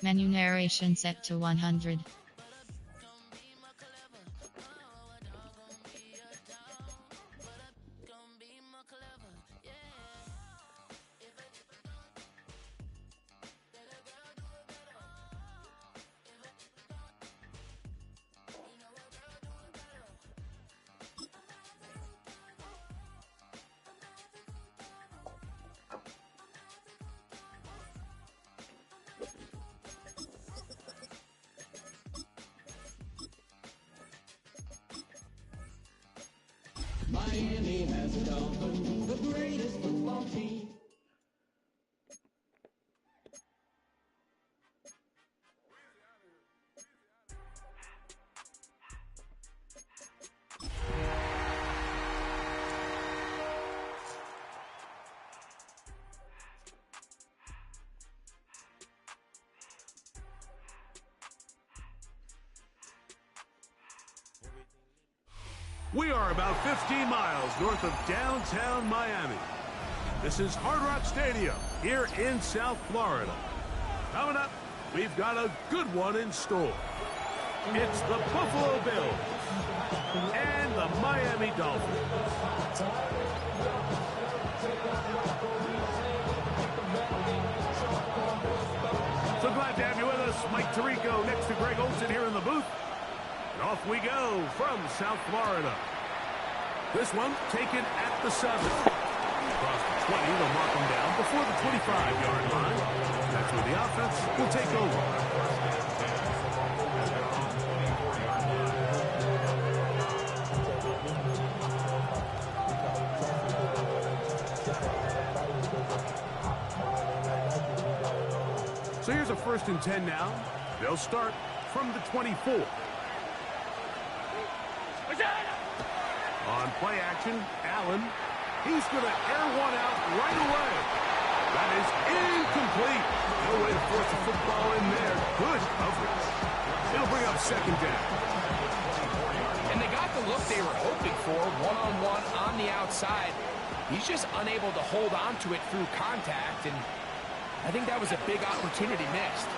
Menu narration set to 100. Miami has it all, the greatest football team. We are about 15 miles north of downtown Miami. This is Hard Rock Stadium here in South Florida. Coming up, we've got a good one in store. It's the Buffalo Bills and the Miami Dolphins. So glad to have you with us. Mike Tirico next to Greg Olson here in the booth. And off we go from South Florida. This one taken at the 7. Across the 20, they'll mark them down before the 25-yard line. That's where the offense will take over. So here's a 1st and 10 now. They'll start from the 24. On play action, Allen. He's going to air one out right away. That is incomplete. No way to force the football in there. Good coverage. It'll bring up 2nd down. And they got the look they were hoping for, one-on-one on the outside. He's just unable to hold on to it through contact, and I think that was a big opportunity missed.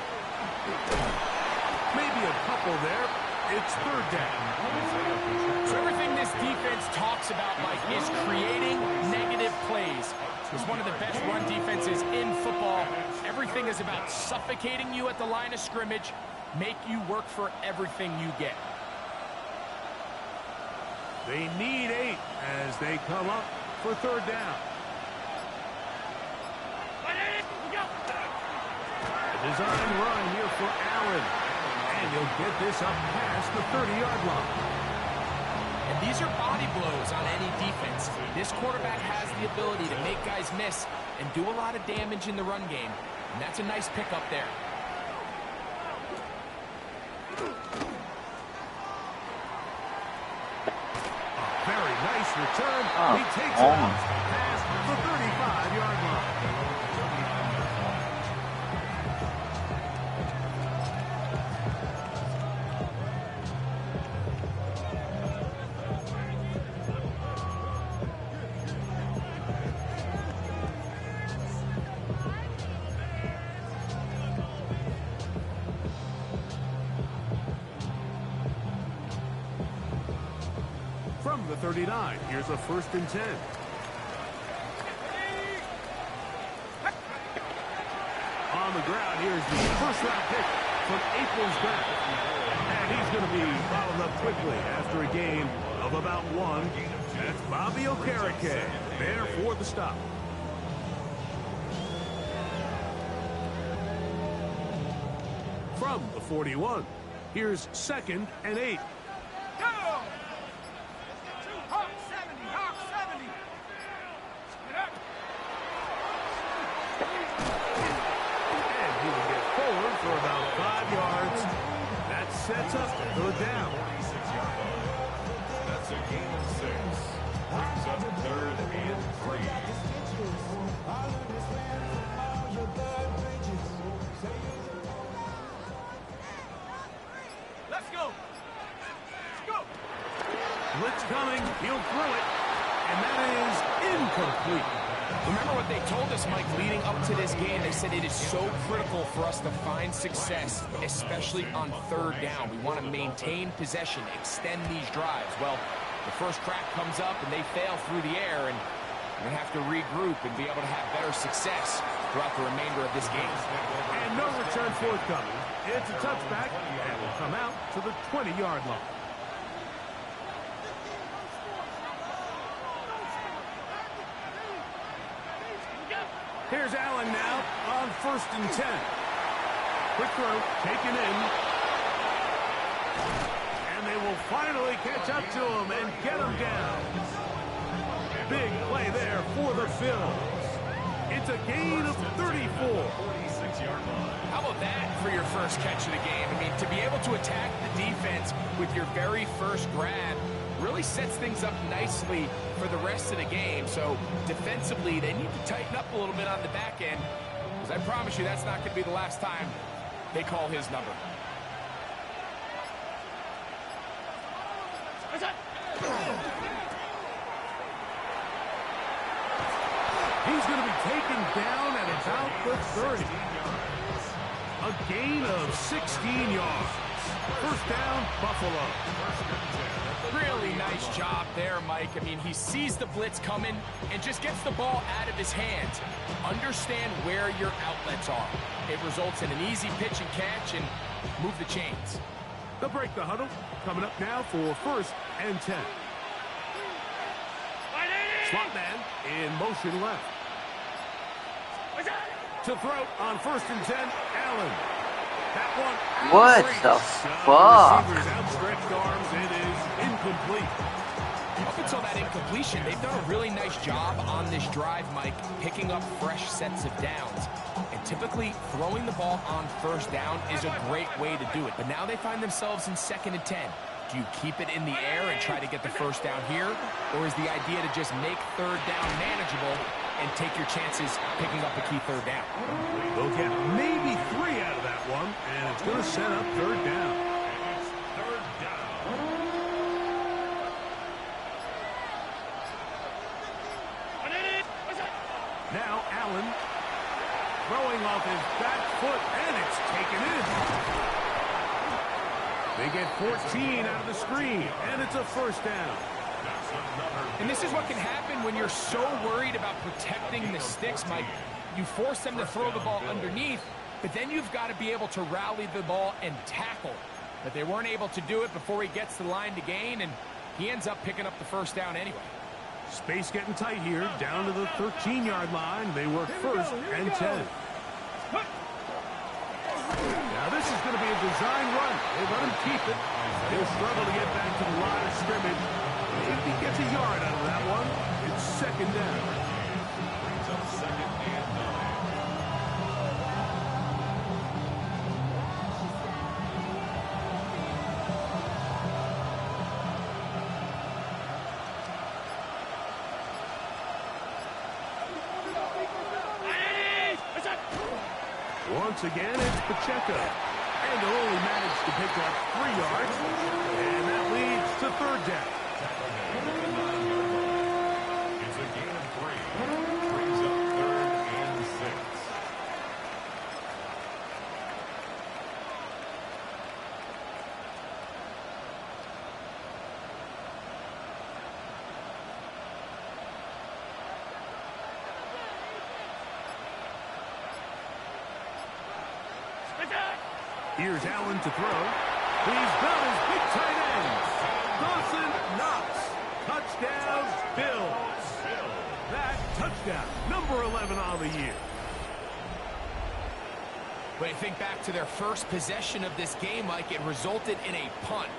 Maybe a couple there. It's 3rd down. So everything this defense talks about, Mike, is creating negative plays. It's one of the best run defenses in football. Everything is about suffocating you at the line of scrimmage, make you work for everything you get. They need 8 as they come up for 3rd down. A design run here for Allen. And he'll get this up past the 30-yard line. And these are body blows on any defense. This quarterback has the ability to make guys miss and do a lot of damage in the run game. And that's a nice pickup there. A very nice return. He takes it off past the 35-yard line. From the 39, here's a 1st and 10. On the ground, here's the 1st-round pick from April's back. And he's going to be followed up quickly after a gain of about 1. That's Bobby Okereke there for the stop. From the 41, here's 2nd and 8. For about 5 yards. That sets up 3rd down. That's a gain of 6. Brings up 3rd and 3. Let's go. Let's go. Blitz coming. He'll throw it. And that is incomplete. Remember what they told us, Mike, leading up to this game. They said it is so critical for us to find success, especially on third down. We want to maintain possession, extend these drives. Well, the first crack comes up and they fail through the air, and we're going to have to regroup and be able to have better success throughout the remainder of this game. And no return forthcoming. It's a touchback and will come out to the 20-yard line. Here's Allen now on 1st and 10. Quick throw, taken in. And they will finally catch up to him and get him down. Big play there for the Phils. It's a gain of 34. How about that for your first catch of the game? I mean, to be able to attack the defense with your very first grab really sets things up nicely for the rest of the game. So defensively, they need to tighten up a little bit on the back end, because I promise you that's not going to be the last time they call his number. He's going to be taken down at about the 30. A gain of 16 yards. First down, Buffalo. Really nice job there, Mike. I mean, he sees the blitz coming and just gets the ball out of his hands. Understand where your outlets are. It results in an easy pitch and catch and move the chains. They'll break the huddle. Coming up now for 1st and 10. Slot man in motion left. To throw on 1st and 10, Allen. That one. What the fuck? Receivers outstretched arms. It is incomplete. Up until that incompletion, they've done a really nice job on this drive, Mike, picking up fresh sets of downs. And typically, throwing the ball on 1st down is a great way to do it. But now they find themselves in 2nd and 10. Do you keep it in the air and try to get the 1st down here? Or is the idea to just make 3rd down manageable and take your chances picking up a key 3rd down? They'll get maybe 3 out of that one, and it's going to set up 3rd down. It's 3rd down. Now Allen throwing off his back foot, and it's taken in. They get 14 out of the screen, and it's a 1st down. And this is what can happen when you're so worried about protecting the sticks, Mike. You force them to throw the ball underneath, but then you've got to be able to rally the ball and tackle. But they weren't able to do it before he gets the line to gain, and he ends up picking up the 1st down anyway. Space getting tight here, down to the 13-yard line. They work 1st and 10. Now this is going to be a design run. They let him keep it. He'll struggle to get back to the line of scrimmage. If he gets a yard out of that one, it's 2nd down. Brings up 2nd and 9. Once again, it's Pacheco. And they'll only manage to pick up 3 yards. And that leads to 3rd down. It's a gain of 3. Brings up 3rd and 6. Here's Allen to throw. He's got his big tight end. Dawson Knox. Touchdown, Bills. That touchdown, number 11 on the year. When you think back to their first possession of this game, Mike, it resulted in a punt.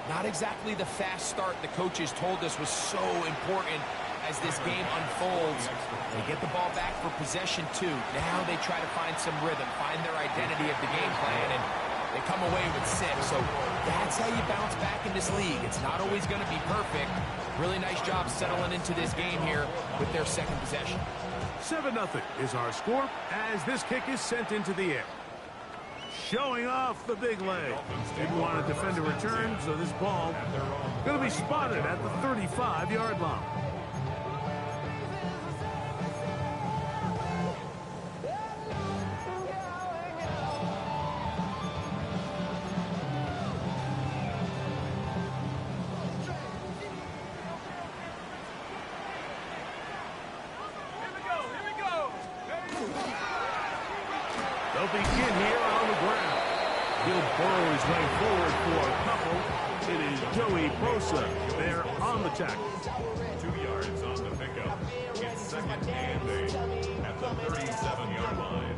Not exactly the fast start the coaches told us was so important as this game unfolds. They get the ball back for possession 2. Now they try to find some rhythm, find their identity of the game plan, and they come away with 6. So that's how you bounce back in this league. It's not always going to be perfect. Really nice job settling into this game here with their 2nd possession. 7-0 is our score as this kick is sent into the air. Showing off the big leg. Didn't want to defend a return, so this ball going to be spotted at the 35-yard line. They'll begin here on the ground. He'll burrow his way forward for a couple. It is Joey Bosa there on the tackle. 2 yards on the pickup. It's second and 8 at the 37-yard line.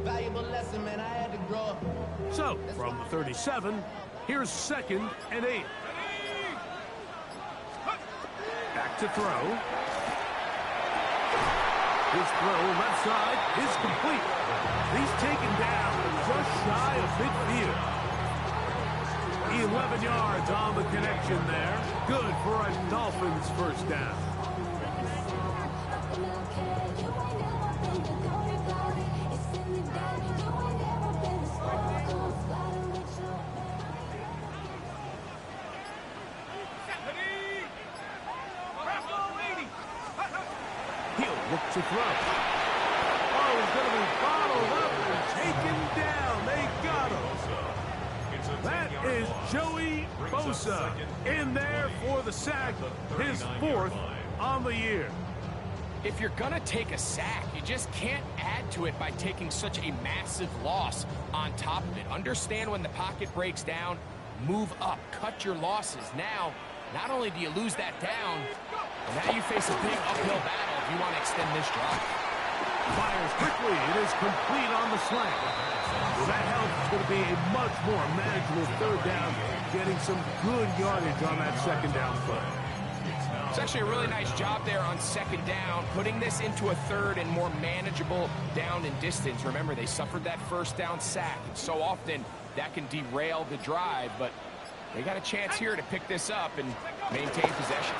Valuable lesson, man. I had to grow up. So, from the 37, here's second and 8. Back to throw. His throw left side is complete. He's taken down just shy of midfield. 11 yards on the connection there. Good for a Dolphins first down. He'll look to throw. Oh, he's going to be bottled up and taken down. They got him. That is Joey Bosa in there for the sack, his 4th on the year. If you're going to take a sack, you just can't add to it by taking such a massive loss on top of it. Understand when the pocket breaks down, move up, cut your losses. Now, not only do you lose that down, now you face a big uphill battle if you want to extend this drive. Fires quickly. It is complete on the slant. Well, that help is going to be a much more manageable third down, getting some good yardage on that second down play. It's actually a really nice job there on second down, putting this into a third and more manageable down and distance. Remember, they suffered that first down sack, and so often that can derail the drive, but they got a chance here to pick this up and maintain possession.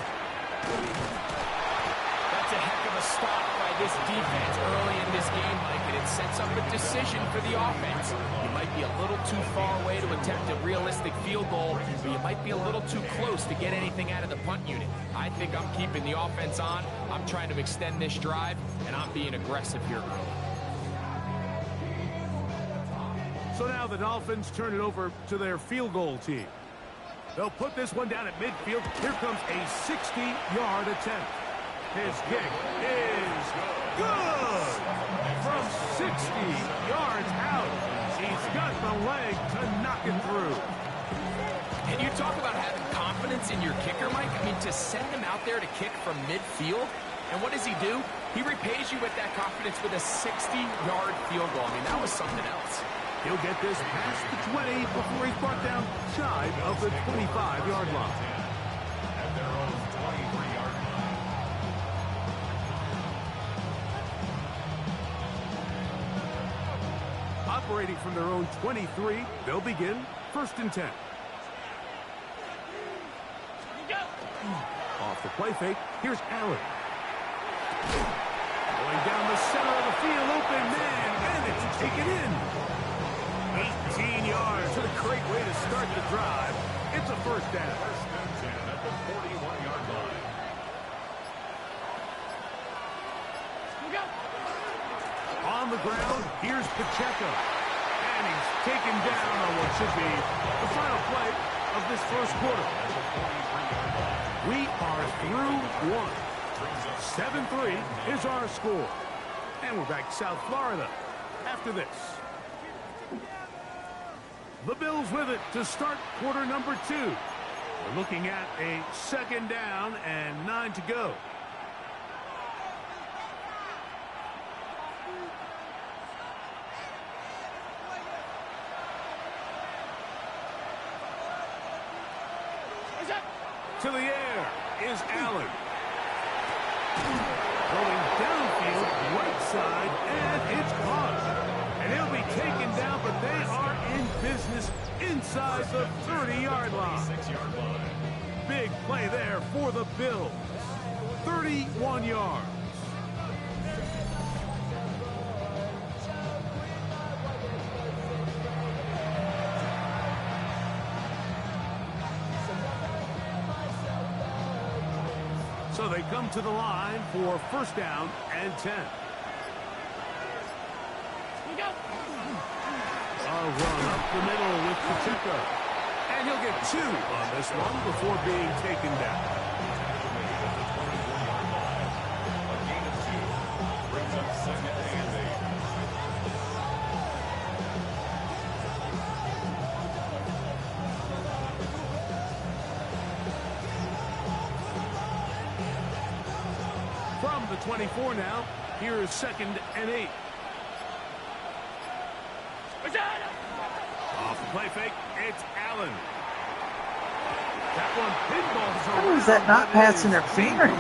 That's a heck of a stop by this defense early in this game, Mike, and it sets up a decision for the offense. You might be a little too far away to attempt a realistic field goal, but you might be a little too close to get anything out of the punt unit. I think I'm keeping the offense on. I'm trying to extend this drive, and I'm being aggressive here early. So now the Dolphins turn it over to their field goal team. They'll put this one down at midfield. Here comes a 60-yard attempt. His kick is good. From 60 yards out, he's got the leg to knock it through. And you talk about having confidence in your kicker, Mike. I mean, to send him out there to kick from midfield, and what does he do? He repays you with that confidence with a 60-yard field goal. I mean, that was something else. He'll get this past the 20 before he's brought down shy of the 25-yard line. At their own 23-yard line. Operating from their own 23, they'll begin first and 10. Off the play fake, here's Allen. Going down the center of the field, open man, and it's taken in. 18 yards. What a great way to start the drive. It's a first down. First and 10 at the 41-yard line. On the ground, here's Pacheco. And he's taken down on what should be the final play of this first quarter. We are through one. 7-3 is our score. And we're back to South Florida after this. The Bills with it to start quarter number 2. We're looking at a second down and 9 to go. To the air is Allen. Going downfield, right side, and it's caught. And he'll be taken down, but they are in business inside the 30-yard line. 6-yard line. Big play there for the Bills. 31 yards. So they come to the line for first down and 10. A run up the middle with Pacheco. And he'll get 2 on this one before being taken down. A gain From the 24 now, here is 2nd and 8. Off the play fake, it's Allen. That one pinballs How is that not pass interference?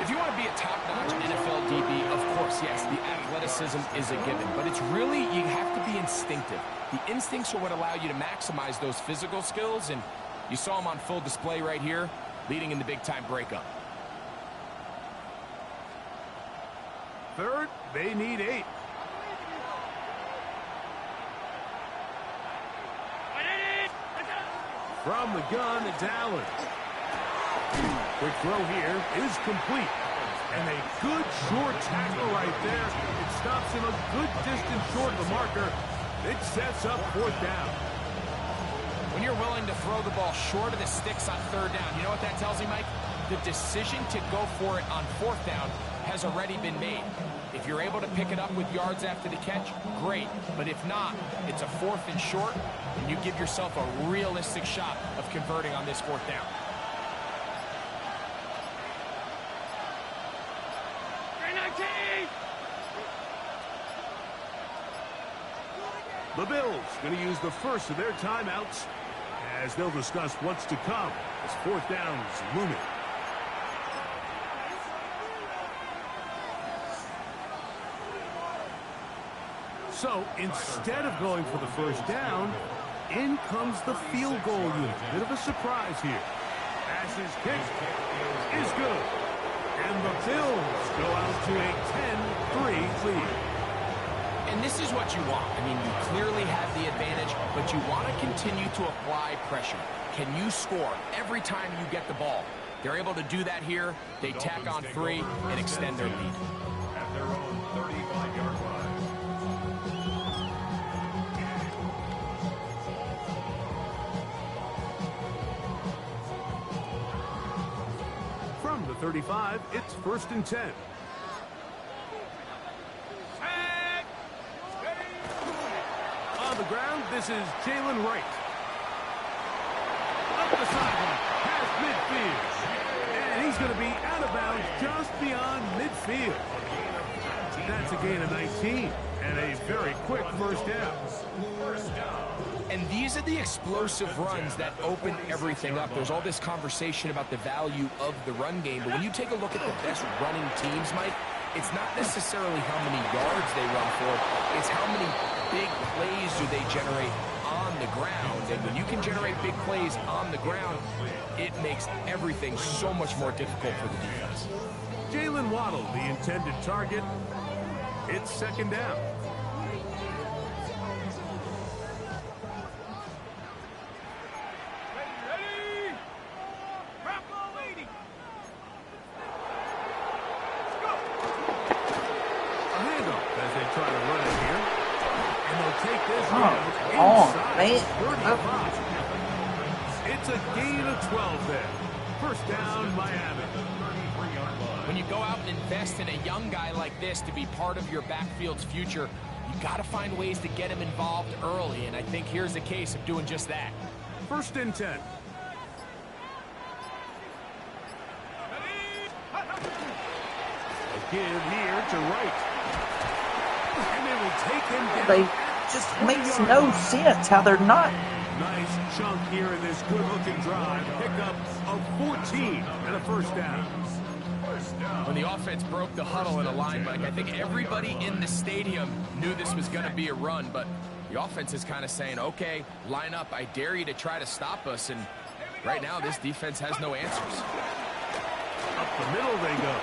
If you want to be a top-notch NFL DB, of course, yes, the athleticism is a given. But it's really, you have to be instinctive. The instincts are what allow you to maximize those physical skills, and you saw them on full display right here, leading in the big-time breakup. 3rd, they need 8. From the gun, it's Allen. Quick throw here is complete. And a good short tackle right there. It stops him a good distance short of the marker. It sets up 4th down. When you're willing to throw the ball short of the sticks on 3rd down, you know what that tells me, Mike? The decision to go for it on 4th down has already been made. If you're able to pick it up with yards after the catch, great. But if not, it's a 4th and short, and you give yourself a realistic shot of converting on this 4th down. The Bills going to use the first of their timeouts as they'll discuss what's to come as 4th down is looming. So instead of going for the first down, in comes the field goal unit. Bit of a surprise here. Pass is kicked is good. And the Bills go out to a 10-3 lead. And this is what you want. I mean, you clearly have the advantage, but you want to continue to apply pressure. Can you score every time you get the ball? They're able to do that here. They tack on 3 and extend their lead. At their own 35-yard line. From the 35, it's 1st and 10. On the ground, this is Jalen Wright. Up the sideline, past midfield. And he's going to be out of bounds just beyond midfield. That's a gain of 19 and a very quick 1st down. And these are the explosive runs that open everything up. There's all this conversation about the value of the run game, but when you take a look at the best running teams, Mike, it's not necessarily how many yards they run for, it's how many big plays do they generate on the ground. And when you can generate big plays on the ground, it makes everything so much more difficult for the defense. Jalen Waddle, the intended target. It's 2nd down. It's a gain of 12 there. 1st down, Miami. When you go out and invest in a young guy like this to be part of your backfield's future, you got to find ways to get him involved early, and I think here's a case of doing just that. 1st and 10. A give here to Wright. And they will take him down. They just makes no sense how they're not. Nice chunk here in this good-looking drive. Pickup of 14 and a 1st down. When the offense broke the huddle in a line, Mike, I think everybody in the stadium knew this was going to be a run, but the offense is kind of saying, okay, line up, I dare you to try to stop us, and right now this defense has no answers. Up the middle they go.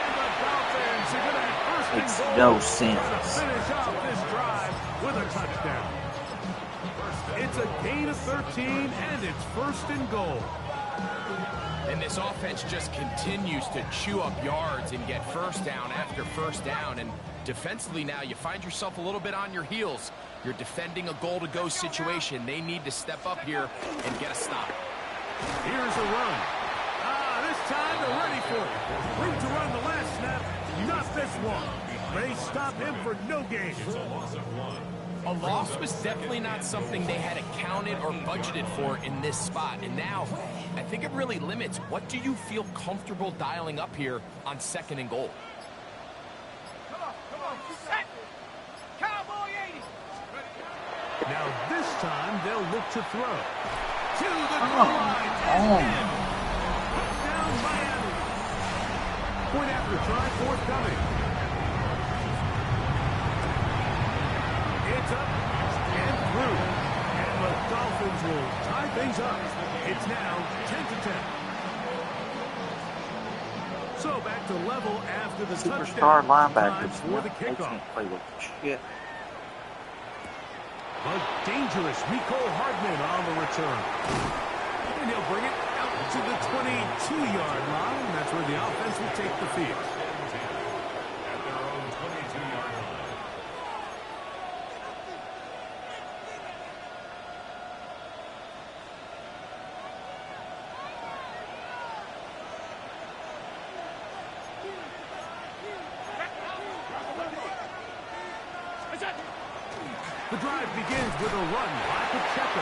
And the Dolphins are going to have 1st and Makes goal. no sense. To finish off this drive with a touchdown. It's a gain of 13, and it's 1st and goal. And this offense just continues to chew up yards and get 1st down after 1st down. And defensively now, you find yourself a little bit on your heels. You're defending a goal-to-go situation. They need to step up here and get a stop. Here's a run. This time they're ready for it. Room to run the last snap, not this one. They stop him for no gain. It's a loss of 1. A loss was definitely not something they had accounted or budgeted for in this spot. And now I think it really limits what do you feel comfortable dialing up here on 2nd and goal. Come on, set. Cowboy 80. Now this time they'll look to throw. To the goal line and in. Touchdown Miami. Point after try forthcoming. It's up and through. And the Dolphins will tie things up. It's now 10-10. So back to level after the Superstar touchdown. linebackers. Time for the They kickoff. can't play with shit. A dangerous Miko Hardman on the return. And he'll bring it out to the 22-yard line. That's where the offense will take the field. At their own 22-yard line. The drive begins with a run by Pacheco.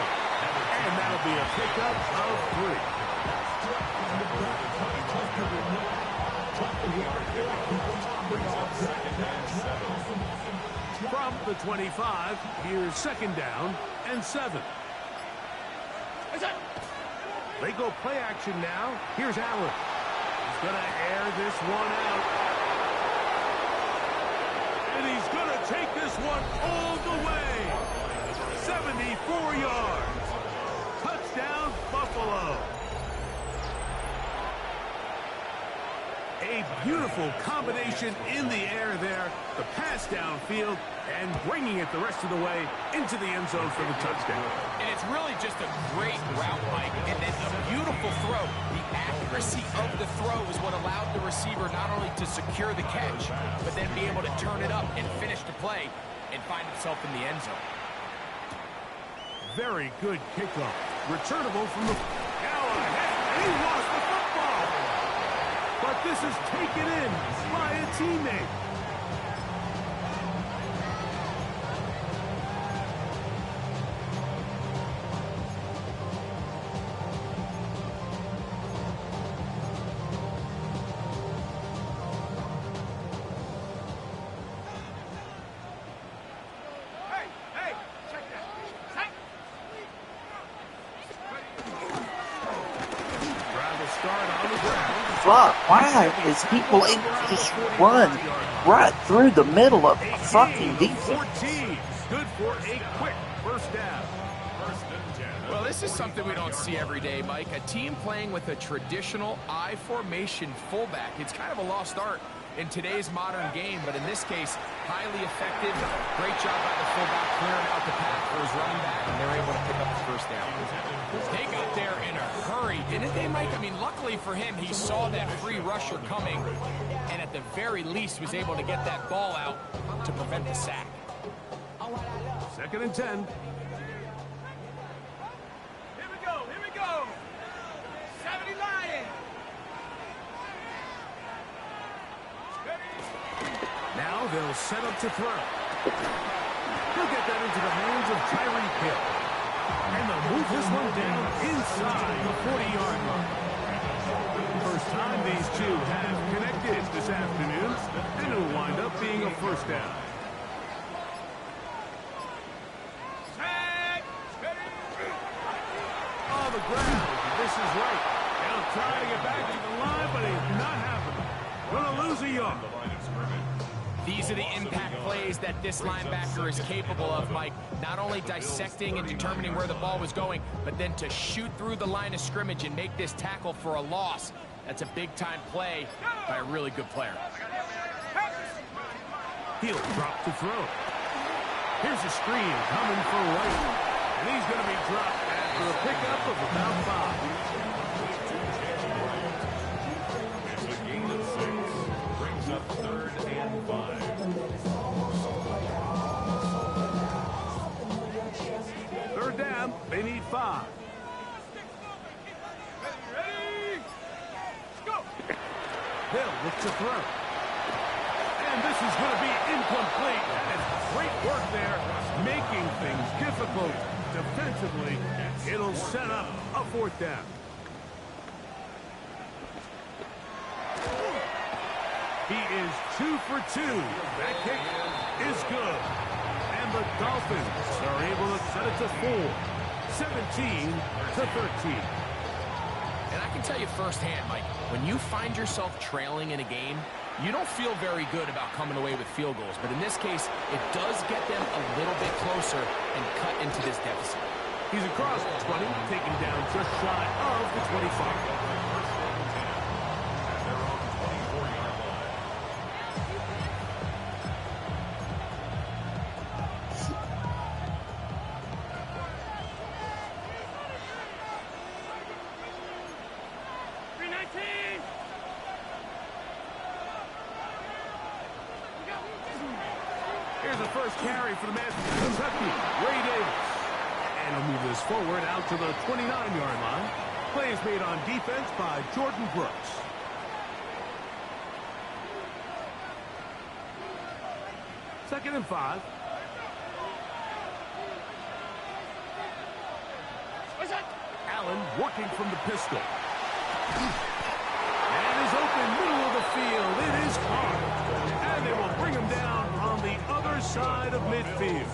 And that'll be a pickup of 3. From the 25, here's 2nd down and 7. They go play action now. Here's Allen. He's going to air this one out. And he's going to take this one all the way. 74 yards. Touchdown, Buffalo. A beautiful combination in the air there. The pass downfield and bringing it the rest of the way into the end zone for the touchdown. And it's really just a great route, Mike, and then a beautiful throw. The accuracy of the throw is what allowed the receiver not only to secure the catch, but then be able to turn it up and finish the play and find himself in the end zone. Very good kickoff. Returnable from the... Now ahead, and he lost the football. But this is taken in by a teammate. Fuck, why is people able to just run right through the middle of a fucking defense? Good for a quick first down. Well, this is something we don't see every day, Mike. A team playing with a traditional I formation fullback. It's kind of a lost art in today's modern game, but in this case, highly effective. Great job by the fullback clearing out the path for his running back, and they're able to pick up the first down. They got there in a hurry, didn't they, Mike? I mean, luckily for him, he saw that free rusher coming, and at the very least was able to get that ball out to prevent the sack. 2nd and 10. Here we go. 70 Lions. Now they'll set up to throw. He'll get that into the hands of Tyreek Hill. And they'll move this one down inside the 40-yard line. First time these two have connected this afternoon, and it'll wind up being a first down. On the ground, this is right. They'll try to get back to the line, but it's not happening. Gonna lose a yard. These are the impact plays that this linebacker is capable of, Mike. Not only dissecting and determining where the ball was going, but then to shoot through the line of scrimmage and make this tackle for a loss. That's a big-time play by a really good player. He'll drop to throw. Here's a screen coming for White. And he's going to be dropped after a pickup of about 5. It's a gain of 6. Brings up 3rd and 5. Third down, they need 5. Ready? Go. They'll look to throw. And this is going to be incomplete. That is great work there, making things difficult defensively. It'll set up a 4th down. He is 2 for 2. That kick is good. And the Dolphins are able to cut it to 4. 17 to 13. And I can tell you firsthand, Mike, when you find yourself trailing in a game, you don't feel very good about coming away with field goals. But in this case, it does get them a little bit closer and cut into this deficit. He's across the 20, taken down just shy of the 25. Here's the first carry for the man from Kentucky, Ray Davis. And he'll move this forward out to the 29-yard line. Play is made on defense by Jordan Brooks. Second and 5. Allen working from the pistol. And is open, middle of the field. It is caught. And they will bring him down on the other side of midfield.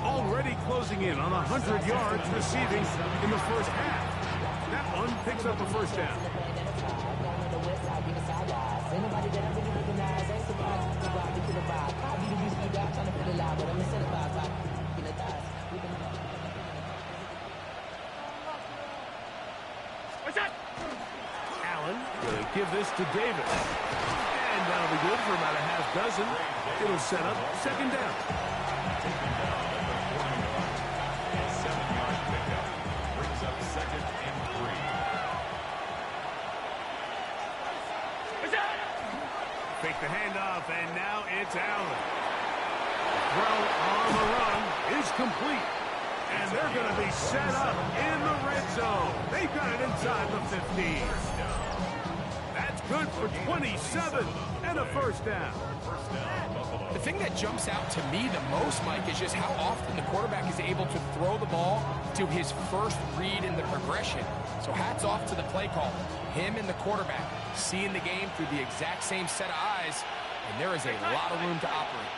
Already closing in on 100 yards receiving in the first half. That one picks up a first down. Allen will give this to Davis. And that'll be good for about a half dozen. It'll set up second down. Fake the handoff, and now it's Allen. Throw on the run is complete. And they're going to be set up in the red zone. They've got it inside the 15. That's good for 27 and a first down. The thing that jumps out to me the most, Mike, is just how often the quarterback is able to throw the ball to his first read in the progression. So hats off to the play call. Him and the quarterback seeing the game through the exact same set of eyes, and there is a lot of room to operate.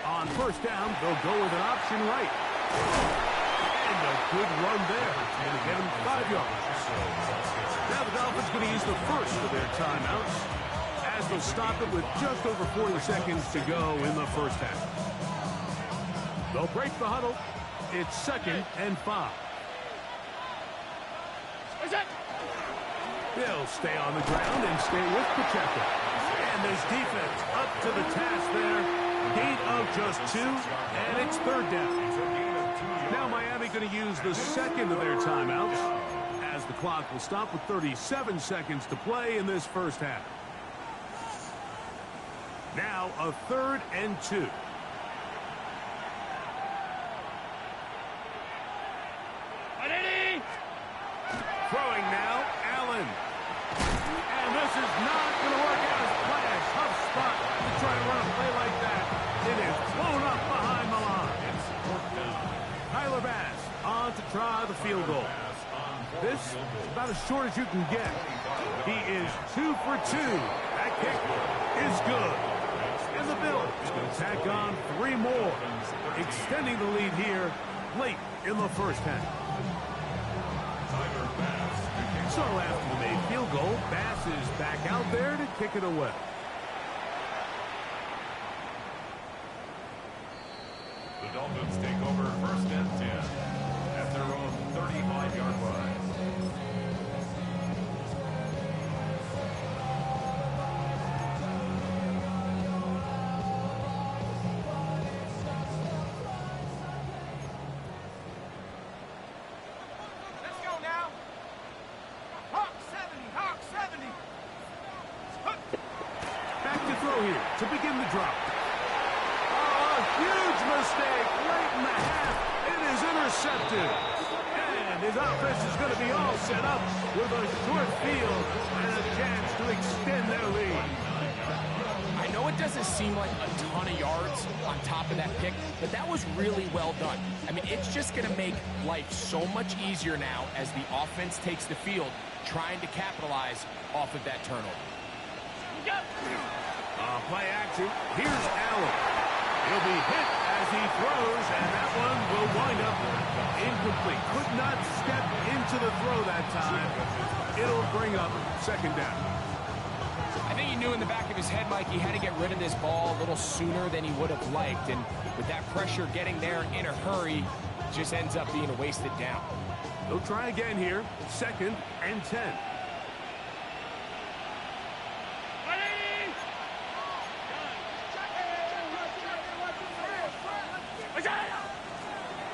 On first down, they'll go with an option right. And a good run there. Going to get him 5 yards. Now the Dolphins going to use the first of their timeouts as they'll stop it with just over 40 seconds to go in the first half. They'll break the huddle. It's second and 5. They'll stay on the ground and stay with Pacheco. And this defense up to the task there. Gain of just 2, and it's third down. Now Miami going to use the second of their timeouts as the clock will stop with 37 seconds to play in this first half. Now a third and 2. Throwing now, Allen. And this is not going to work out as planned. Tough spot to try to run a play like that. It is blown up behind the line. Tyler Bass on to try the field goal. This is about as short as you can get. He is 2 for 2. That kick is good. And the Bills going to tack on 3 more, extending the lead here late in the first half. So after the made field goal, Bass is back out there to kick it away. The Dolphins take over first and 10 at their own 35-yard line. Let's go now. Hawk 70, Hawk 70. Back to throw here to begin the drop. Huge mistake late in the half. It is intercepted. And his offense is going to be all set up with a short field and a chance to extend their lead. I know it doesn't seem like a ton of yards on top of that pick, but that was really well done. I mean, it's just going to make life so much easier now as the offense takes the field. trying to capitalize off of that turnover. Play action. Here's Allen. He'll be hit as he throws, and that one will wind up incomplete. Could not step into the throw that time. It'll bring up second down. I think he knew in the back of his head, Mike, he had to get rid of this ball a little sooner than he would have liked. And with that pressure getting there in a hurry, just ends up being a wasted down. They'll try again here. 2nd and 10.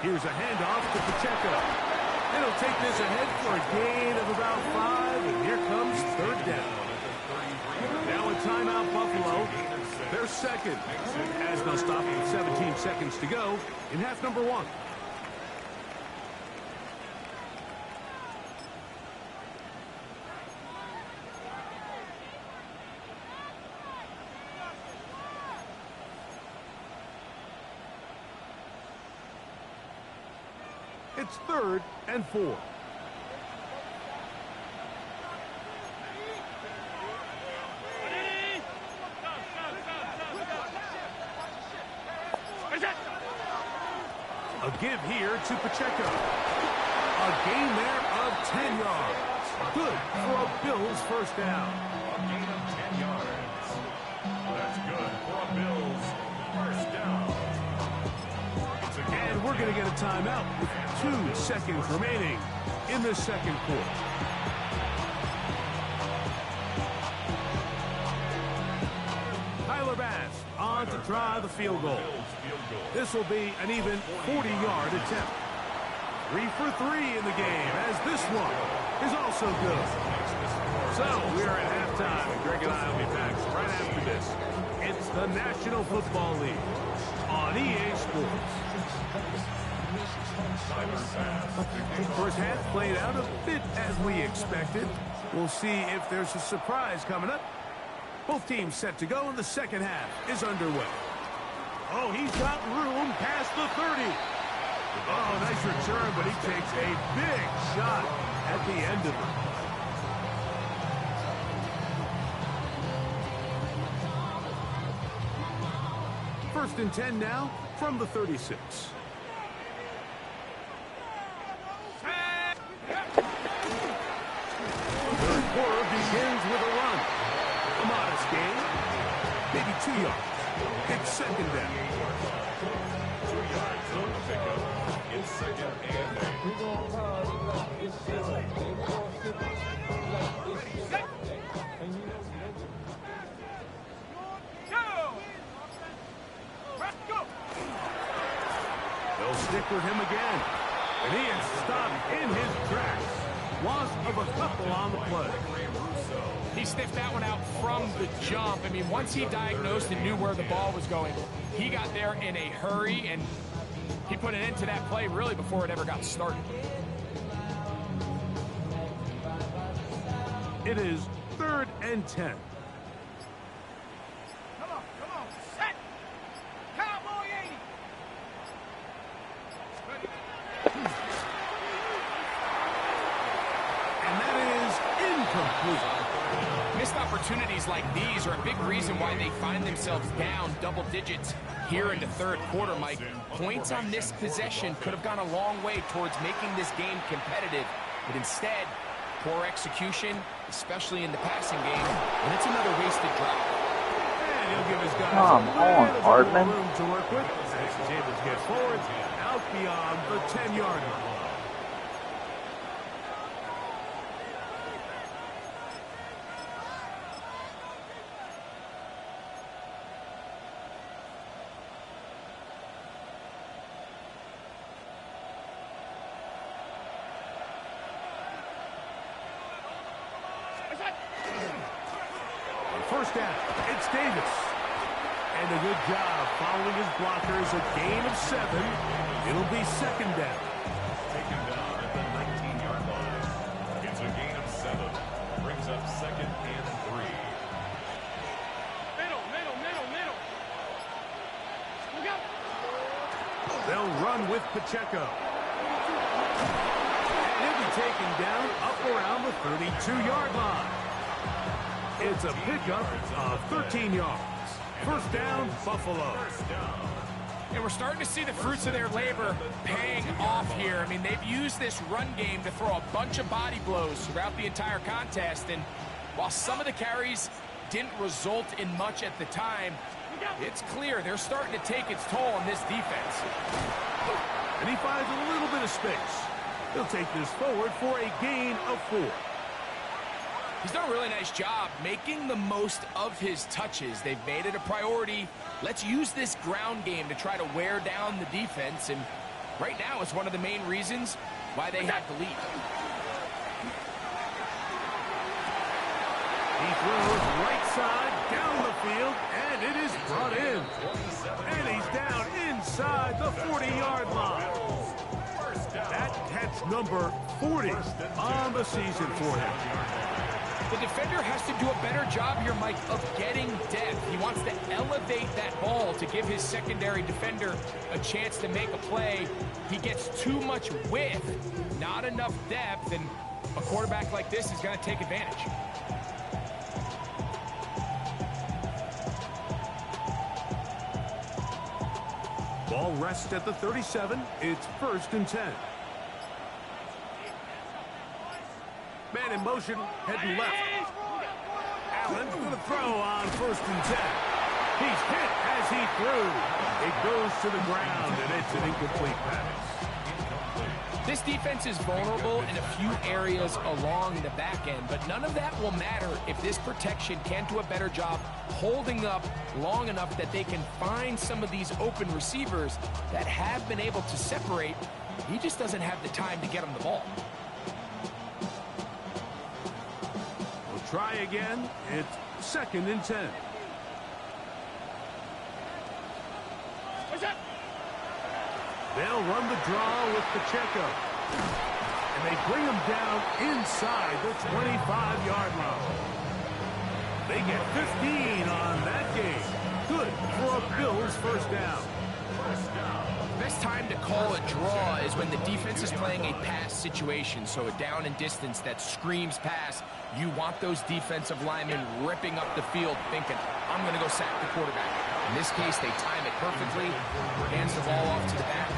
Here's a handoff to Pacheco. It'll take this ahead for a gain of about 5, and here comes 3rd down. Now a timeout, Buffalo. They're second. Has no stop with 17 seconds to go in half number 1. It's 3rd and 4. A give here to Pacheco. A gain there of 10 yards. Good for a Bills first down. A gain of 10 yards. That's good for a Bills first down. And we're going to get a timeout with 2 seconds remaining in the second quarter. Tyler Bass on to try the field goal. This will be an even 40-yard attempt. 3 for 3 in the game, as this one is also good. So we are at halftime, and Greg and I will be back right after this. It's the National Football League on EA Sports. First half played out a bit as we expected. We'll see if there's a surprise coming up. Both teams set to go, and the second half is underway. Oh, he's got room past the 30. Oh, nice return, but he takes a big shot at the end of it. 1st and 10 now from the 36. Third quarter begins with a run. A modest gain, maybe 2 yards. It's second down. 2 yards on the pickup. It's 2nd and 8. They'll stick with him again. And he is stopped in his tracks. Loss of a couple on the play. He sniffed that one out from the jump. I mean, once he diagnosed and knew where the ball was going, he got there in a hurry, and he put an end to that play really before it ever got started. It is 3rd and 10. Come on, set! Cowboy 80! And that is incomplete. Missed opportunities like these are a big reason why they find themselves down double digits here in the third quarter, Mike. Points on this possession could have gone a long way towards making this game competitive, but instead, poor execution, especially in the passing game, and it's another wasted drive. And he'll give his guys Come on, Hardman. room to work with as he's able to get forward out beyond the 10-yard line. First down, it's Davis. And a good job following his blockers, a gain of 7. It'll be second down. Taken down at the 19-yard line. It's a gain of 7. Brings up 2nd and 3. Middle. Look out! They'll run with Pacheco. And he'll be taken down up around the 32-yard line. It's a pickup of 13 yards. First down, Buffalo. And we're starting to see the fruits of their labor paying off here. I mean, they've used this run game to throw a bunch of body blows throughout the entire contest. And while some of the carries didn't result in much at the time, it's clear they're starting to take its toll on this defense. And he finds a little bit of space. He'll take this forward for a gain of 4. He's done a really nice job making the most of his touches. They've made it a priority. Let's use this ground game to try to wear down the defense. And right now, it's one of the main reasons why they have the lead. He throws right side down the field, and it is brought in. And he's down inside the 40-yard line. That catch number 40 on the season for him. The defender has to do a better job here, Mike, of getting depth. He wants to elevate that ball to give his secondary defender a chance to make a play. He gets too much width, not enough depth, and a quarterback like this is going to take advantage. Ball rests at the 37. It's 1st and 10. Man in motion, heading left. Allen going to throw on 1st and 10. He's hit as he threw. It goes to the ground, and it's an incomplete pass. This defense is vulnerable in a few areas along the back end, but none of that will matter if this protection can't do a better job holding up long enough that they can find some of these open receivers that have been able to separate. He just doesn't have the time to get them the ball. We'll try again. It's 2nd and 10. They'll run the draw with Pacheco. And they bring him down inside the 25-yard line. They get 15 on that game. Good for a Bills first down. Best time to call a draw is when the defense is playing a pass situation, so a down and distance that screams pass. You want those defensive linemen ripping up the field thinking, I'm going to go sack the quarterback. In this case, they time it perfectly, hands the ball off to the back,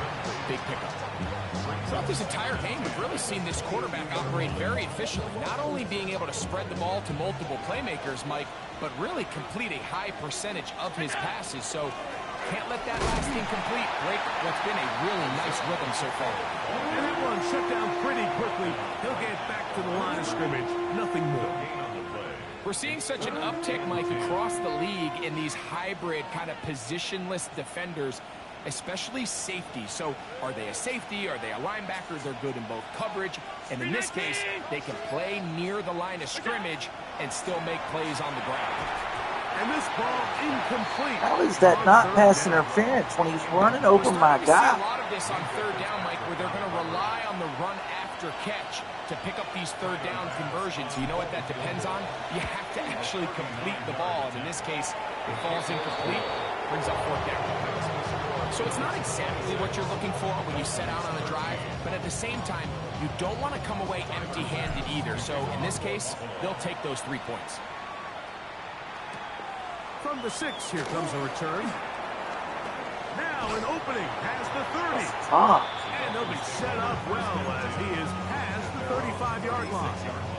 big pickup. Throughout this entire game, we've really seen this quarterback operate very efficiently, not only being able to spread the ball to multiple playmakers, Mike, but really complete a high percentage of his passes. So can't let that last incomplete break what's been a really nice rhythm so far. And that one shut down pretty quickly. He'll get back to the line of scrimmage. Nothing more. We're seeing such an uptick, Mike, across the league in these hybrid kind of positionless defenders, especially safety. So are they a safety? Are they a linebacker? They're good in both coverage. And in this case, they can play near the line of scrimmage and still make plays on the ground. And this ball incomplete. How is that not pass interference when he's running over my We're starting to see guy? a lot of this on 3rd down, Mike, where they're going to rely on the run after catch to pick up these 3rd down conversions. You know what that depends on? You have to actually complete the ball. And in this case, it falls incomplete, brings up 4th down. So it's not exactly what you're looking for when you set out on a drive, but at the same time, you don't want to come away empty-handed either. So in this case, they'll take those 3 points. From the 6, here comes a return. Now an opening past the 30. And they'll be set up well as he is past the 35-yard line.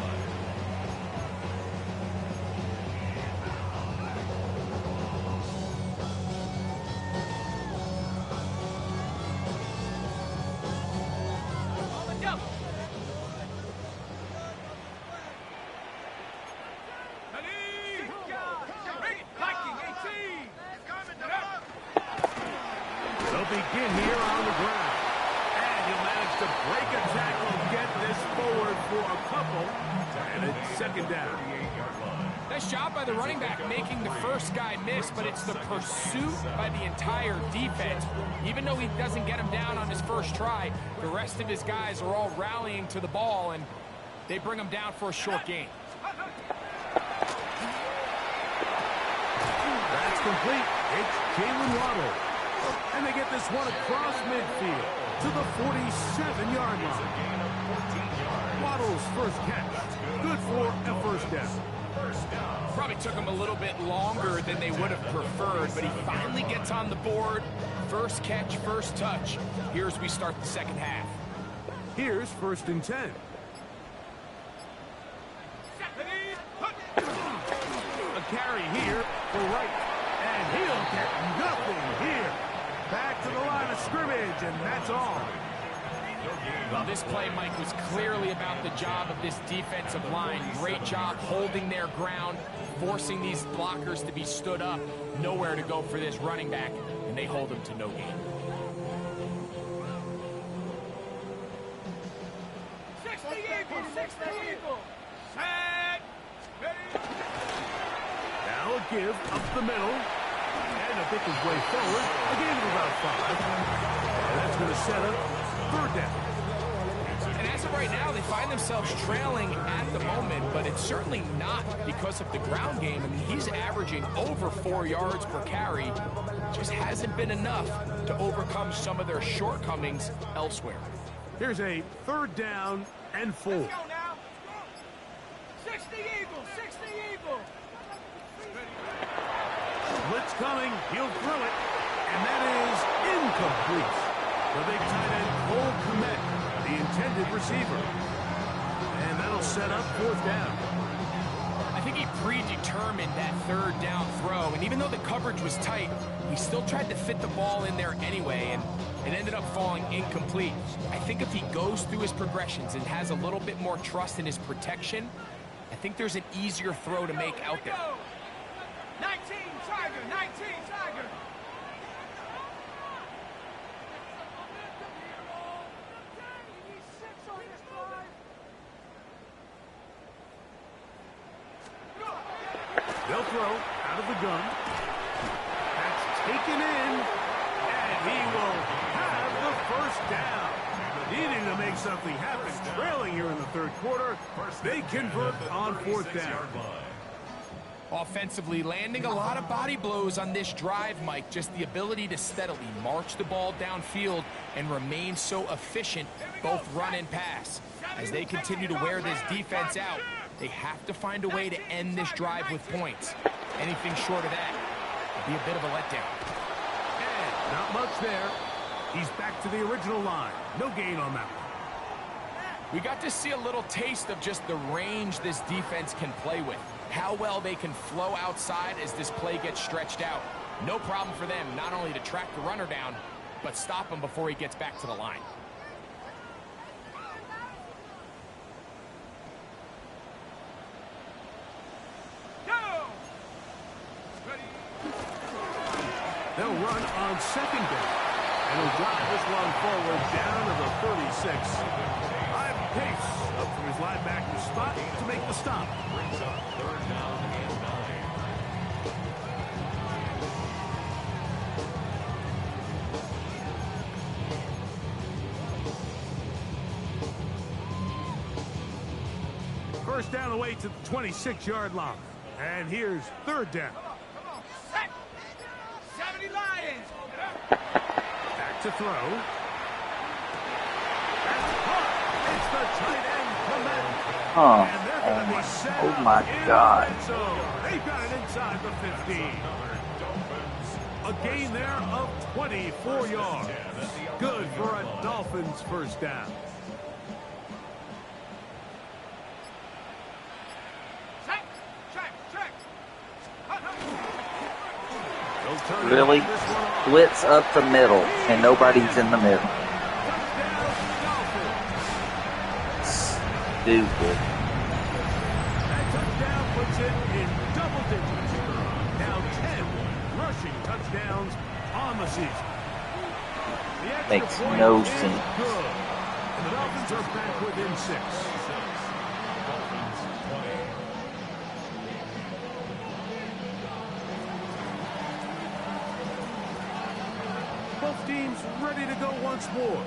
Begin here on the ground. And he'll manage to break a tackle and get this forward for a couple. And it's 2nd down. Nice job by the running back making the first guy miss, but it's the pursuit by the entire defense. Even though he doesn't get him down on his first try, the rest of his guys are all rallying to the ball, and they bring him down for a short gain. That's complete. It's Jalen Waddle. And they get this one across midfield to the 47-yard line. first catch. Good for a first down. Probably took him a little bit longer than they would have preferred, but he finally gets on the board. First catch, first touch. Here as we start the second half. Here's 1st and 10. A carry here for Wright. And he'll get nothing here. Back to the line of scrimmage, and that's all. Well, this play, Mike, was clearly about the job of this defensive line. Great job holding their ground, forcing these blockers to be stood up. Nowhere to go for this running back, and they hold him to no gain. 60 Eagles, 60 Eagles. Set. Ready. Now a give up the middle. And a pick his way forward. A gain of about 5. And that's going to set up 3rd down. And as of right now, they find themselves trailing at the moment, but it's certainly not because of the ground game. I mean, he's averaging over 4 yards per carry. Just hasn't been enough to overcome some of their shortcomings elsewhere. Here's a 3rd down and 4. Let's go now. 60 Eagles, 60 Eagles. Blitz coming. He'll throw it. And that is incomplete. The big tight end, Cole Kmet, the intended receiver. And that'll set up 4th down. I think he predetermined that 3rd down throw, and even though the coverage was tight, he still tried to fit the ball in there anyway, and it ended up falling incomplete. I think if he goes through his progressions and has a little bit more trust in his protection, I think there's an easier throw to make out there. 19 Tiger, 19 Tiger. They'll throw out of the gun. That's taken in. And he will have the 1st down. Needing to make something happen. Trailing here in the 3rd quarter. They convert on 4th down. Offensively, landing a lot of body blows on this drive, Mike. Just the ability to steadily march the ball downfield and remain so efficient, both run and pass. As they continue to wear this defense out, they have to find a way to end this drive with points. Anything short of that would be a bit of a letdown. And not much there. He's back to the original line. No gain on that one. We got to see a little taste of just the range this defense can play with. How well they can flow outside as this play gets stretched out. No problem for them not only to track the runner down, but stop him before he gets back to the line. They'll run on 2nd down. And he'll drive this one forward down to the 36. High pace up from his linebacker spot to make the stop. Brings up 3rd down and 9. First down away to the 26-yard line. And here's 3rd down. Come on, set. 70 Lions. Back to throw. That's caught. It's the tight end command. And they're going to be set Oh my God. So they've got it inside the 15. A gain there of 24 yards. Good for a Dolphins 1st down. Set. Check, check. They'll turn Really? this one off. Blitz up the middle, and nobody's in the middle. Touchdown, Dolphins. Stupid. That touchdown puts it in double digits. Now 10 rushing touchdowns on the season. The extra Makes point no is sense. Good. And the Dolphins are back within 6. Dolphins 20. Both teams ready to go once more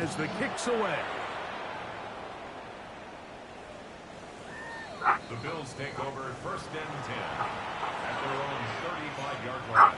as the kick's away. The Bills take over 1st and 10 at their own 35-yard line.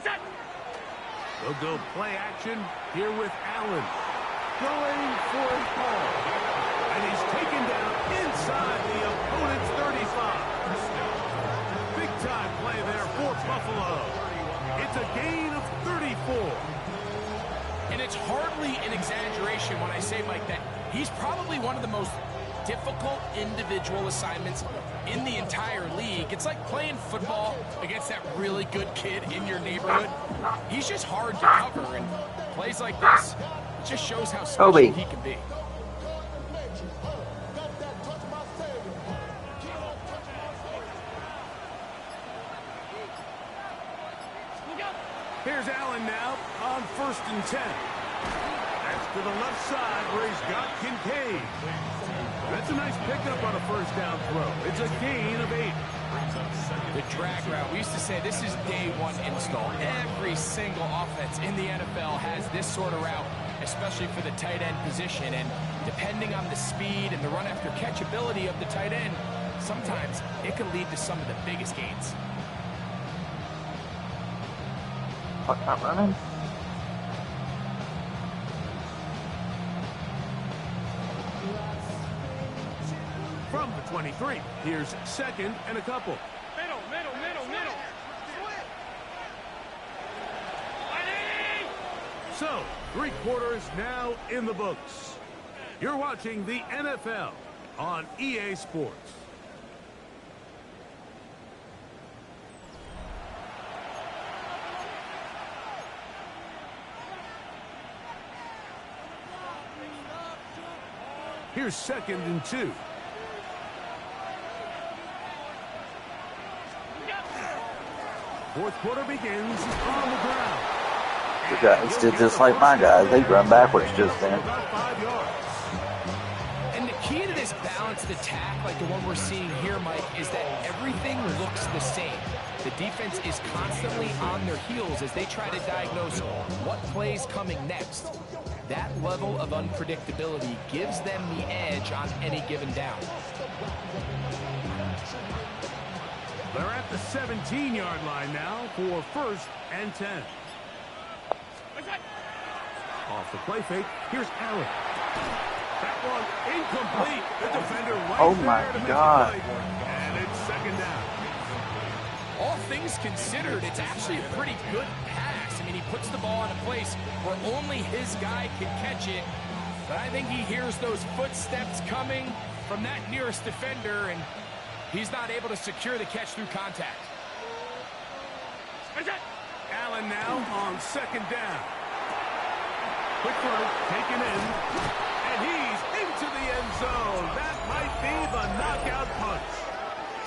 They'll go play action here with Allen. Going for a ball. And he's taken down inside the opponent's 35. Big time play there for Buffalo. It's a gain of 34. And it's hardly an exaggeration when I say, Mike, that he's probably one of the most difficult individual assignments in the entire league. It's like playing football against that really good kid in your neighborhood. He's just hard to cover, and plays like this just shows how special he can be. Here's Allen now on 1st and 10. That's to the left side where he's got Kincaid. That's a nice pickup on a first down throw. It's a gain of 8. The drag route. We used to say this is day one install. Every single offense in the NFL has this sort of route, especially for the tight end position. And depending on the speed and the run after catch ability of the tight end, sometimes it can lead to some of the biggest gains. Not running. From the 23, here's 2nd and a couple. Middle. So, 3 quarters now in the books. You're watching the NFL on EA Sports. Here's 2nd and 2. Fourth quarter begins on the ground. The guys did just like my guys. They run backwards just then. About 5 yards. And the key to this balanced attack, like the one we're seeing here, Mike, is that everything looks the same. The defense is constantly on their heels as they try to diagnose what play's coming next. That level of unpredictability gives them the edge on any given down. They're at the 17-yard line now for 1st and 10. Off the play fake, here's Allen. That one incomplete. The defender right Oh my there to make God. the play. And it's 2nd down. All things considered, it's actually a pretty good pass. I mean, he puts the ball in a place where only his guy can catch it. But I think he hears those footsteps coming from that nearest defender, and he's not able to secure the catch through contact. Allen now on 2nd down. Quick throw, taken in, and he's into the end zone. That might be the knockout punch.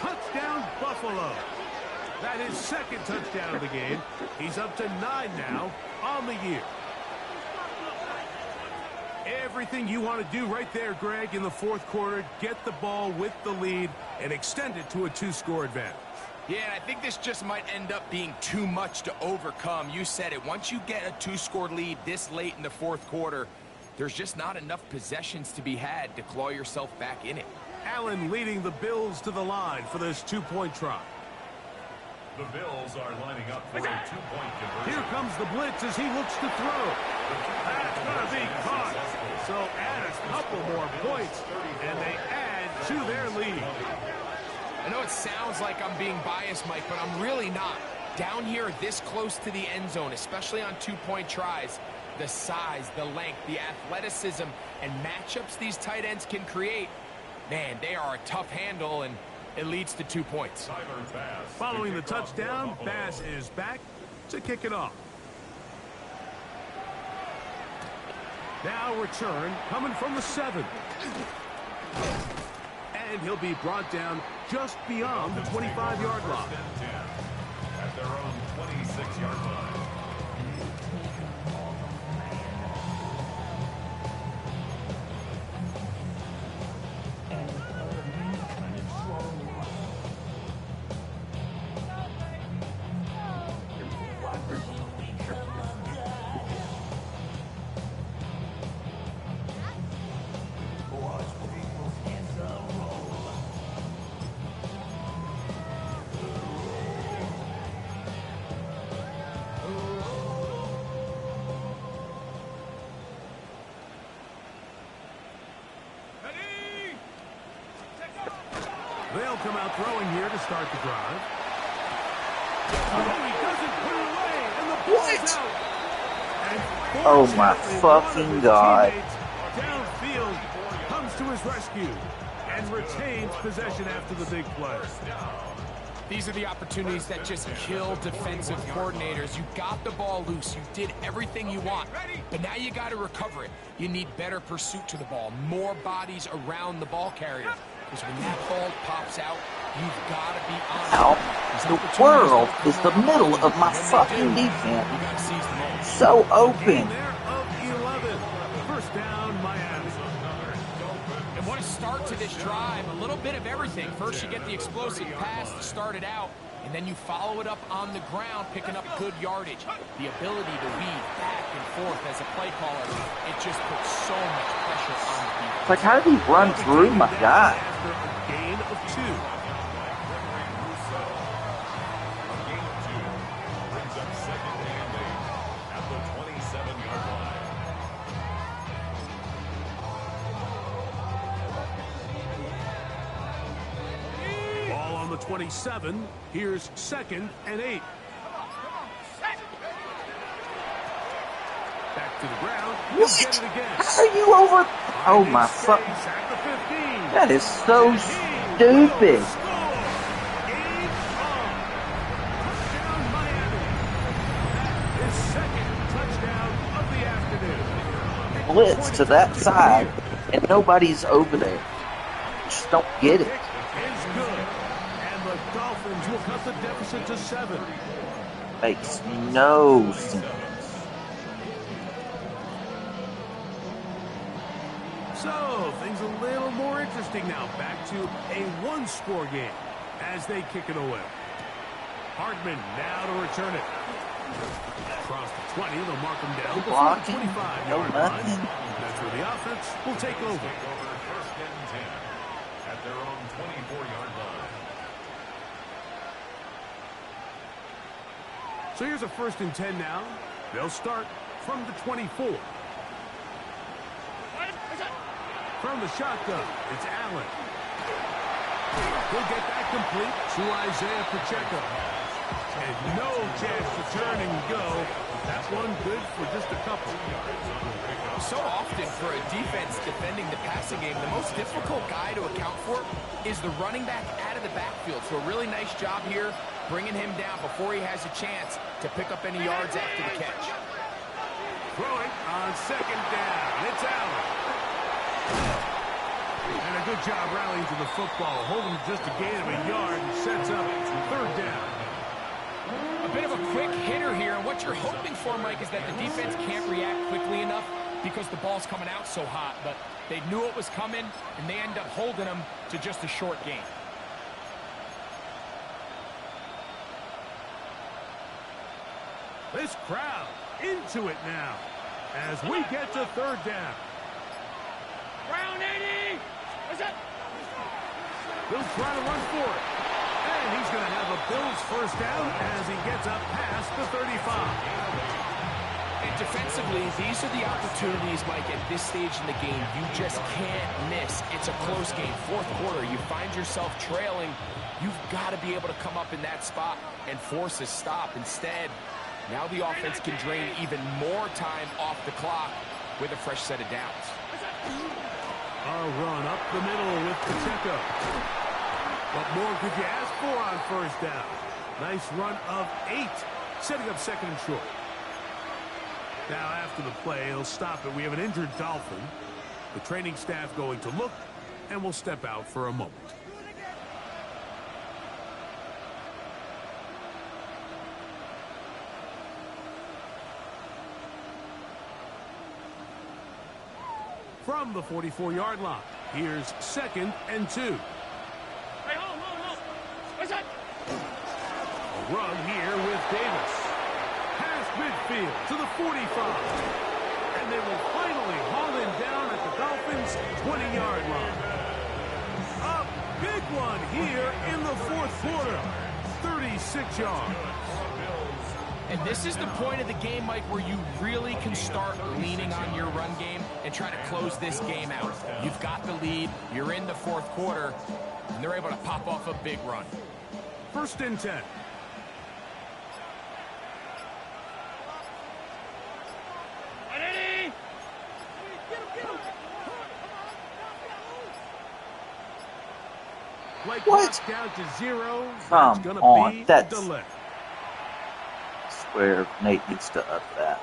Touchdown, Buffalo. That is 2nd touchdown of the game. He's up to 9 now on the year. Everything you want to do right there, Greg, in the 4th quarter. Get the ball with the lead and extend it to a 2-score advantage. Yeah, and I think this just might end up being too much to overcome. You said it. Once you get a 2-score lead this late in the 4th quarter, there's just not enough possessions to be had to claw yourself back in it. Allen leading the Bills to the line for this 2-point try. The Bills are lining up for a 2-point conversion. Here comes the blitz as he looks to throw. That's going to be caught. So add a couple more points, and they add to their lead. I know it sounds like I'm being biased, Mike, but I'm really not. Down here this close to the end zone, especially on 2-point tries, the size, the length, the athleticism, and matchups these tight ends can create, man, they are a tough handle, and it leads to 2 points. Following the touchdown, Bass is back to kick it off. Now return coming from the 7. And he'll be brought down just beyond the 25-yard line. At their own 26-yard line. They'll come out throwing here to start the drive. Oh, he doesn't put it away, and the ball's out. And Oh my fortunately, fucking one of his God. teammates downfield comes to his rescue and retains possession after the big play. These are the opportunities that just kill defensive coordinators. You got the ball loose. You did everything you want. But now you got to recover it. You need better pursuit to the ball. More bodies around the ball carrier. Because when that ball pops out, you've got to be on How it. the world is the middle of my fucking defense? You got to seize the moment. So open. Gain there of 11. First down, Miami. And what a start to this drive. A little bit of everything. First you get the explosive pass to start it out, and then you follow it up on the ground, picking up good yardage. The ability to weave back and forth as a play caller, it just puts so much pressure on the defense. Like, how did he run through my guy? After a gain of 2. Gain of 2 brings up second and 8 at the 27-yard line. Ball on the 27. Here's second and 8. Back to the ground. He'll get it again. How are you over? Oh my fuck. At the 15. That is so stupid. Touchdown, Miami. That is second touchdown of the afternoon. Blitz to that side, and nobody's over there. Just don't get it. Is good. And the Dolphins will cut the deficit to 7. Makes no sense. So, things a little more interesting now. Back to a one-score game as they kick it away. Hardman now to return it. Across the 20, they'll mark him down before the Blocking, 25-yard no line. nothing. That's where the offense will take over. First and 10 at their own 24-yard line. So here's a first and 10 now. They'll start from the 24. From the shotgun, it's Allen. He'll get that complete to Isaiah Pacheco. And no chance to turn and go. That one good for just a couple. So often for a defense defending the passing game, the most difficult guy to account for is the running back out of the backfield. So a really nice job here, bringing him down before he has a chance to pick up any yards after the catch. Throwing on second down. It's Allen. And a good job rallying to the football, holding just a gain of a yard and sets up third down. A bit of a quick hitter here, and what you're hoping for, Mike, is that the defense can't react quickly enough because the ball's coming out so hot. But they knew it was coming, and they end up holding them to just a short gain. This crowd into it now as we get to third down. Round 80. What's up? He'll try to run for it. And he's going to have a Bills first down as he gets up past the 35. And defensively, these are the opportunities, Mike, at this stage in the game you just can't miss. It's a close game. Fourth quarter, you find yourself trailing. You've got to be able to come up in that spot and force a stop. Instead, now the offense can drain even more time off the clock with a fresh set of downs. A run up the middle with Pacheco. What more could you ask for on first down? Nice run of 8, setting up second and short. Now after the play, he'll stop it. We have an injured Dolphin. The training staff going to look, and we'll step out for a moment. From the 44-yard line, here's second and 2. Hey, hold. What's up? A run here with Davis. Past midfield to the 45. And they will finally haul him down at the Dolphins' 20-yard line. A big one here in the fourth quarter. 36 yards. And this is the point of the game, Mike, where you really can start leaning on your run game and try to close this game out. You've got the lead, you're in the fourth quarter, and they're able to pop off a big run. 1st and 10. Play clock down to 0. Come gonna on, be that's... delay. I swear Nate needs to up that.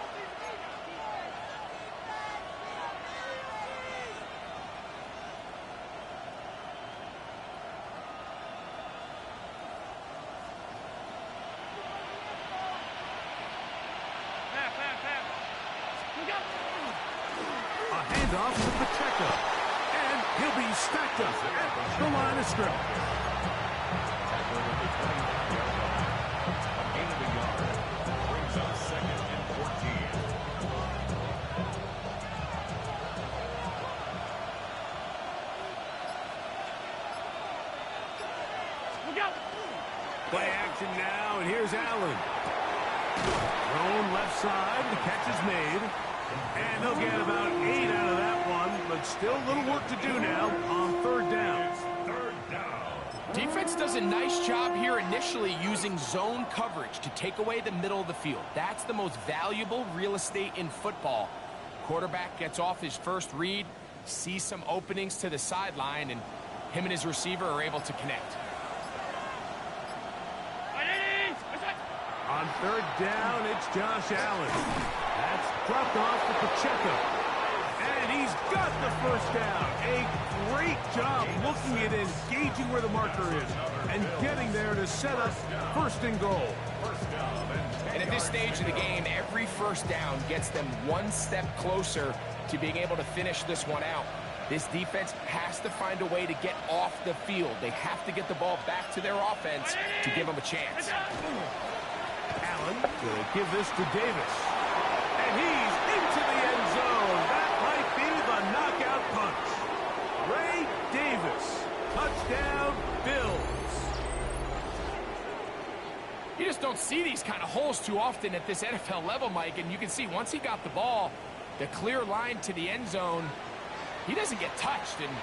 A handoff to Pacheco. And he'll be stacked up at the line of scrimmage. Gain of a yard. Brings up 2nd and 14. Play action now, and here's Allen. Thrown left side, the catch is made. And they'll get about 8 out of that one, but still a little work to do now on 3rd down. Defense does a nice job here initially using zone coverage to take away the middle of the field. That's the most valuable real estate in football. Quarterback gets off his first read, sees some openings to the sideline, and him and his receiver are able to connect. On 3rd down, it's Josh Allen. That's dropped off to Pacheco. And he's got the 1st down. A great job looking at engaging where the marker is and getting there to set up 1st and goal. And at this stage of the game, every 1st down gets them one step closer to being able to finish this one out. This defense has to find a way to get off the field. They have to get the ball back to their offense to give them a chance. Allen will give this to Davis. And he's into the end zone. That might be the knockout punch. Ray Davis. Touchdown, Bills. You just don't see these kind of holes too often at this NFL level, Mike. And you can see once he got the ball, the clear line to the end zone, he doesn't get touched. And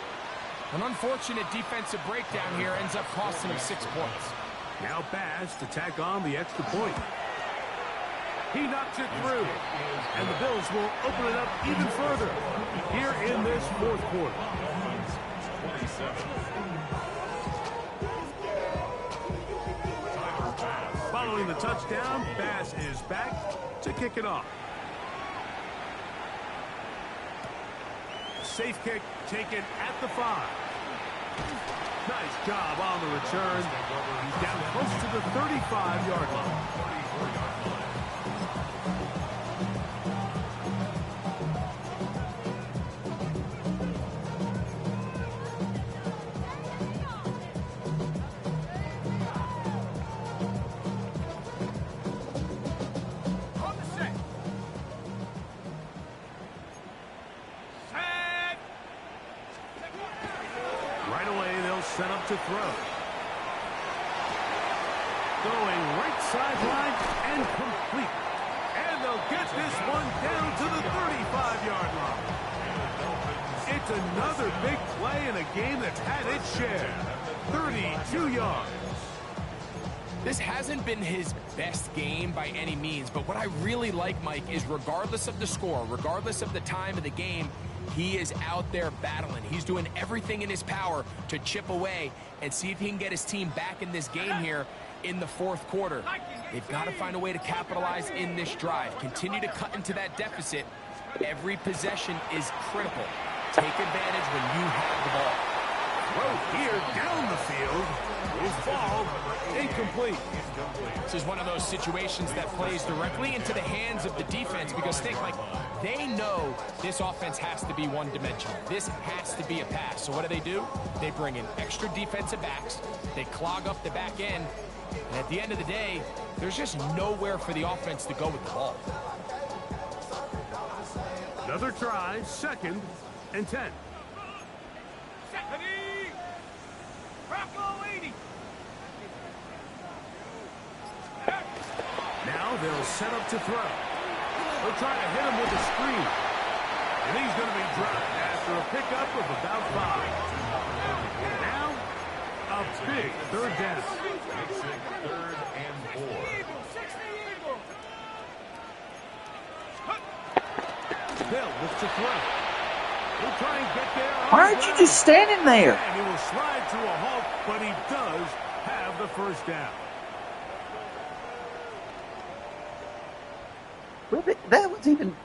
an unfortunate defensive breakdown here ends up costing him 6 points. Now Bass to tack on the extra point. He knocks it through. And the Bills will open it up even further here in this 4th quarter. 27. Following the touchdown, Bass is back to kick it off. Safe kick taken at the 5. Nice job on the return. He's down close to the 35-yard line. Right away, they'll set up to throw. Going right sideline and complete. And they'll get this one down to the 35-yard line. It's another big play in a game that's had its share. 32 yards. This hasn't been his best game by any means, but what I really like, Mike, is regardless of the score, regardless of the time of the game, he is out there battling. He's doing everything in his power to chip away and see if he can get his team back in this game here in the 4th quarter. They've got to find a way to capitalize in this drive. Continue to cut into that deficit. Every possession is critical. Take advantage when you have the ball. Throw here down the field. His ball incomplete. This is one of those situations that plays directly into the hands of the defense because think, like, they know this offense has to be one-dimensional. This has to be a pass. So what do? They bring in extra defensive backs. They clog up the back end. And at the end of the day, there's just nowhere for the offense to go with the ball. Another try, 2nd and 10. Now Now they'll set up to throw. They'll try to hit him with a screen. And he's going to be dropped after a pickup of about 5. Now, a big third down. Third and 4. Bill looks to throw. He'll try and get there. Why aren't you just standing there? And he will slide to a halt, but he does have the first down. That was even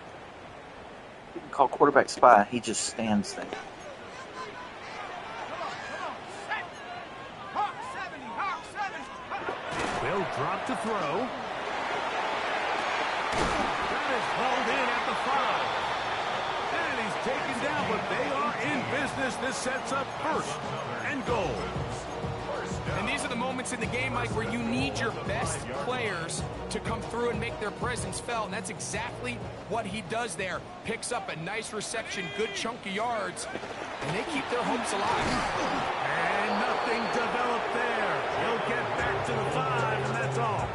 called quarterback spy. He just stands there. They'll drop to throw. That is hauled in at the 5. And he's taken down, but they are in business. This sets up first and goal. And these are the moments in the game, Mike, where you need your best players to come through and make their presence felt. And that's exactly what he does there. Picks up a nice reception, good chunk of yards, and they keep their hopes alive. And nothing developed there. He'll get back to the 5, and that's all.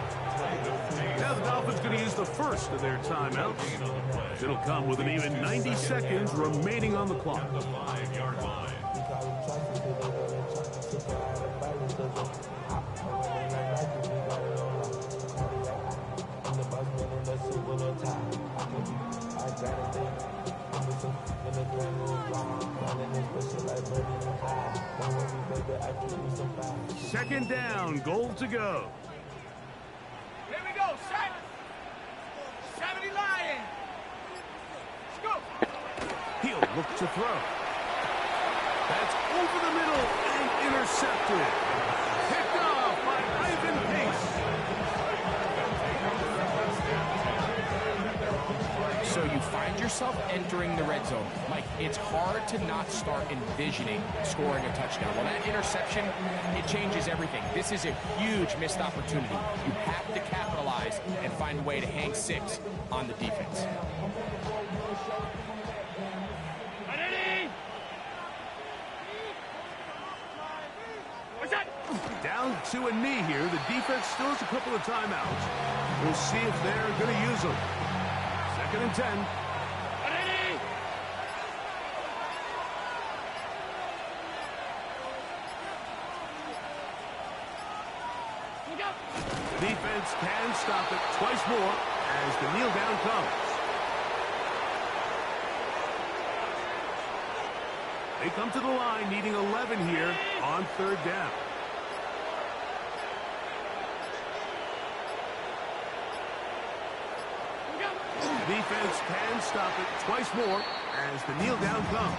Now the Dolphins going to use the first of their timeouts. It'll come with an even 90 seconds remaining on the clock. The 5-yard line. Second down, goal to go. Here we go, set. 70 Lion. Let's go. He'll look to throw. That's over the middle and intercepted. Picked off by Ivan Pace. So you find yourself entering the red zone. Mike, it's hard to not start envisioning scoring a touchdown. Well, that interception, it changes everything. This is a huge missed opportunity. You have to capitalize and find a way to hang 6 on the defense. Down to a knee here. The defense still has a couple of timeouts. We'll see if they're going to use them. 2nd and 10. The defense can stop it twice more as the kneel down comes. They come to the line needing 11 here on 3rd down. The defense can stop it twice more as the kneel down comes.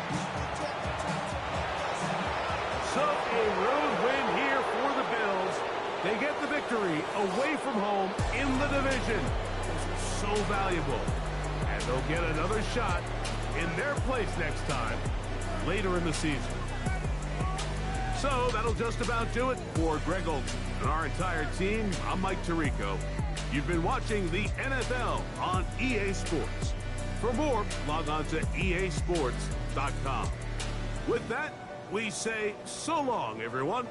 So a road win here for the Bills. They get the victory away from home in the division. This is so valuable. And they'll get another shot in their place next time later in the season. So that'll just about do it for Greg Olson and our entire team. I'm Mike Tirico. You've been watching the NFL on EA Sports. For more, log on to easports.com. With that, we say so long, everyone.